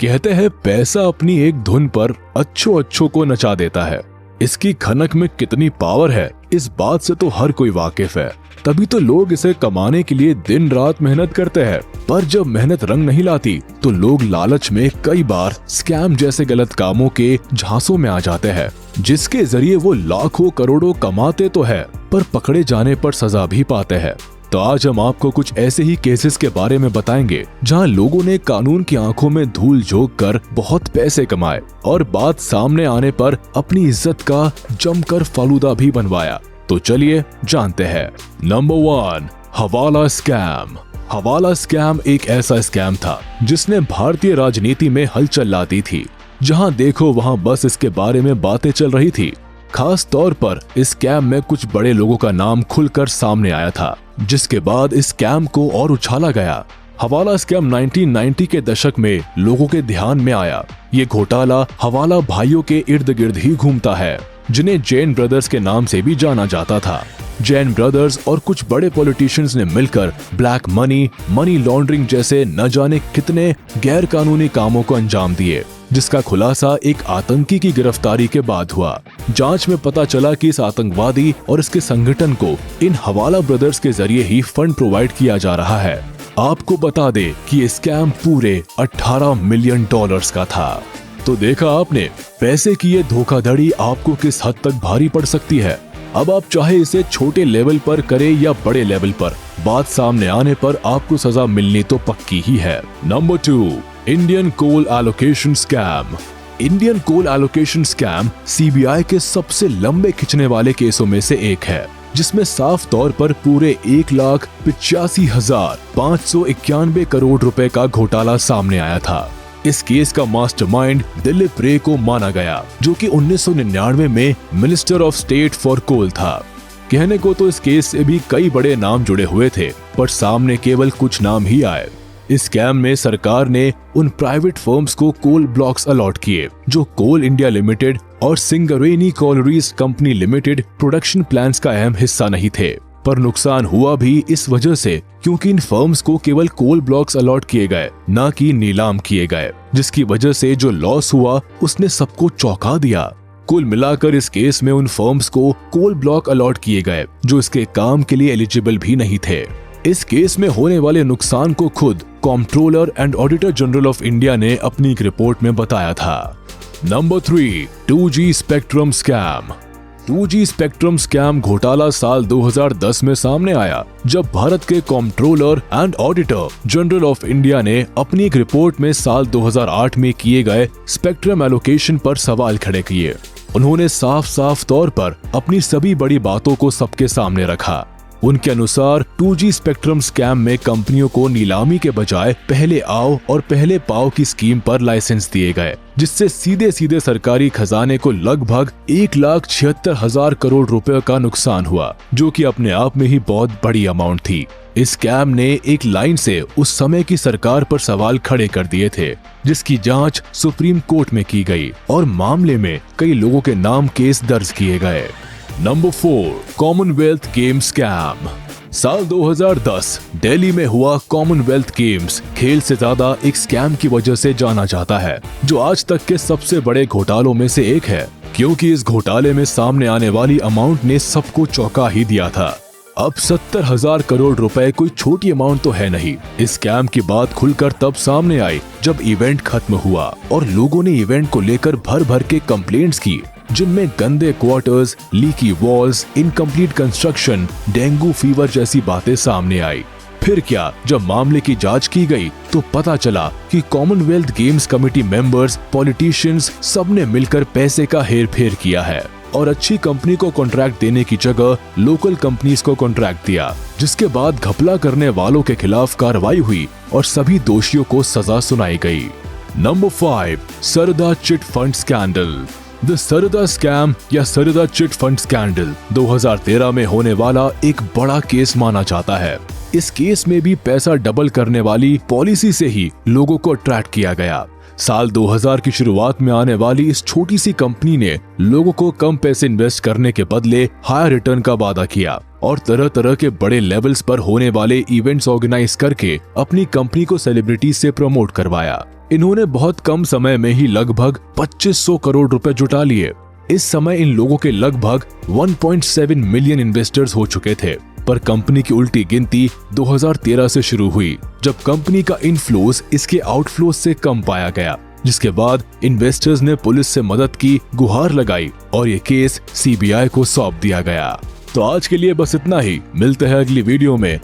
कहते हैं पैसा अपनी एक धुन पर अच्छों को नचा देता है। इसकी खनक में कितनी पावर है इस बात से तो हर कोई वाकिफ है, तभी तो लोग इसे कमाने के लिए दिन रात मेहनत करते हैं। पर जब मेहनत रंग नहीं लाती तो लोग लालच में कई बार स्कैम जैसे गलत कामों के झांसों में आ जाते हैं, जिसके जरिए वो लाखों करोड़ों कमाते तो है पर पकड़े जाने पर सजा भी पाते हैं। तो आज हम आपको कुछ ऐसे ही केसेस के बारे में बताएंगे जहां लोगों ने कानून की आंखों में धूल झोंक कर बहुत पैसे कमाए और बात सामने आने पर अपनी इज्जत का जमकर फालूदा भी बनवाया। तो चलिए जानते हैं। नंबर 1, हवाला स्कैम। हवाला स्कैम एक ऐसा स्कैम था जिसने भारतीय राजनीति में हलचल ला दी थी। जहां देखो वहां बस इसके बारे में बातें चल रही थी। खास तौर पर इस स्कैम में कुछ बड़े लोगों का नाम खुलकर सामने आया था, जिसके बाद इस स्कैम को और उछाला गया। हवाला स्कैम 1990 के दशक में लोगों के ध्यान में आया। ये घोटाला हवाला भाइयों के इर्द गिर्द ही घूमता है, जिन्हें जैन ब्रदर्स के नाम से भी जाना जाता था। जैन ब्रदर्स और कुछ बड़े पॉलिटिशियंस ने मिलकर ब्लैक मनी, मनी लॉन्ड्रिंग जैसे न जाने कितने गैर कानूनी कामों को अंजाम दिए, जिसका खुलासा एक आतंकी की गिरफ्तारी के बाद हुआ। जांच में पता चला कि इस आतंकवादी और इसके संगठन को इन हवाला ब्रदर्स के जरिए ही फंड प्रोवाइड किया जा रहा है। आपको बता दे कि ये स्कैम पूरे 18 मिलियन डॉलर्स का था। तो देखा आपने, पैसे की ये धोखाधड़ी आपको किस हद तक भारी पड़ सकती है। अब आप चाहे इसे छोटे लेवल पर करें या बड़े लेवल पर, बात सामने आने पर आपको सजा मिलनी तो पक्की ही है। Number 2, Indian coal allocation scam. Indian coal allocation scam CBI के सबसे लंबे खिंचने वाले केसों में से एक है, जिसमें साफ तौर पर पूरे 1,85,591 करोड़ रुपए का घोटाला सामने आया था। इस केस का मास्टरमाइंड दिलीप रे को माना गया, जो कि 1999 में minister of state for coal था। कहने को तो इस केस से भी कई बड़े नाम जुड़े हुए थे, पर सामने केवल कुछ नाम ही आए। इस स्कैम में सरकार ने उन प्राइवेट फर्म्स को कोल ब्लॉक्स अलॉट किए जो कोल इंडिया लिमिटेड और Singareni Coleridge company limited production plans का अहम हिस्सा नहीं थे। पर नुकसान हुआ भी इस वजह से क्योंकि इन फर्म्स को केवल कोल ब्लॉक्स अलॉट किए गए, न कि नीलाम किए गए, जिसकी वजह से जो लॉस हुआ उसने सबको चौंका दिया। कुल मिलाकर इस केस में उन फर्म्स को कोल ब्लॉक अलॉट किए गए जो इसके काम के लिए एलिजिबल भी नहीं थे। इस केस में होने वाले नुकसान को खुद comptroller and auditor general of India ने अपनी एक रिपोर्ट में बताया था। Number 3, 2G spectrum scam. 2G spectrum scam घोटाला साल 2010 में सामने आया, जब भारत के comptroller and auditor general of India ने अपनी एक रिपोर्ट में साल 2008 में किए गए स्पेक्ट्रम एलोकेशन पर सवाल खड़े किए। उन्होंने साफ तौर पर अपनी सभी बड़ी बातों को सबके सामने रखा। उनके अनुसार 2G स्पेक्ट्रम स्कैम में कंपनियों को नीलामी के बजाय पहले आओ और पहले पाओ की स्कीम पर लाइसेंस दिए गए, जिससे सीधे सरकारी खजाने को लगभग 1,76,000 करोड़ रुपए का नुकसान हुआ, जो कि अपने आप में ही बहुत बड़ी अमाउंट थी। इस स्कैम ने एक लाइन से उस समय की सरकार पर सवाल खड़े कर दिए थे, जिसकी जांच सुप्रीम कोर्ट में की गई और मामले में कई लोगों के नाम केस दर्ज किए गए। Number 4, Commonwealth game scam. साल 2010 दिल्ली में हुआ कॉमनवेल्थ गेम्स खेल से ज्यादा एक स्कैम की वजह से जाना जाता है, जो आज तक के सबसे बड़े घोटालों में से एक है, क्योंकि इस घोटाले में सामने आने वाली अमाउंट ने सबको चौंका ही दिया था। अब 70,000 करोड़ रुपए कोई छोटी अमाउंट तो है नहीं। इस स्कैम की बात खुलकर तब सामने आई जब इवेंट खत्म हुआ और लोगों ने इवेंट को लेकर भर के कंप्लेंट्स की, जिनमें गंदे quarters, leaky walls, incomplete construction, dengue fever जैसी बातें सामने आई। फिर क्या, जब मामले की जांच की गई तो पता चला कि Commonwealth games committee members, politicians सबने मिलकर पैसे का हेर-फेर किया है और अच्छी कंपनी को कॉन्ट्रैक्ट देने की जगह लोकल कंपनीज को कॉन्ट्रैक्ट दिया, जिसके बाद घपला करने वालों के खिलाफ कार्रवाई हुई और सभी दोषियों को सजा सुनाई गई। Number 5, Saradha chit fund scandal. The Saradha scam या सरदा चिट फंड स्कैंडल 2013 में होने वाला एक बड़ा केस माना जाता है। इस केस में भी पैसा डबल करने वाली पॉलिसी से ही लोगों को अट्रैक्ट किया गया। साल 2000 की शुरुआत में आने वाली इस छोटी सी कंपनी ने लोगों को कम पैसे इन्वेस्ट करने के बदले हायर रिटर्न का वादा किया और तरह तरह के बड़े लेवल्स पर होने वाले इवेंट्स ऑर्गेनाइज करके अपनी कंपनी को सेलिब्रिटीज से प्रमोट करवाया। इन्होंने बहुत कम समय में ही लगभग 2500 करोड़ रुपए जुटा लिए। इस समय इन लोगों के लगभग 1.7 मिलियन इन्वेस्टर्स हो चुके थे। पर कंपनी की उल्टी गिनती 2013 से शुरू हुई, जब कंपनी का इनफ्लोज इसके आउटफ्लोज से कम पाया गया, जिसके बाद इन्वेस्टर्स ने पुलिस से मदद की गुहार लगाई और ये केस सीबीआई को सौंप दिया गया। तो आज के लिए बस इतना ही। मिलते हैं अगली वीडियो में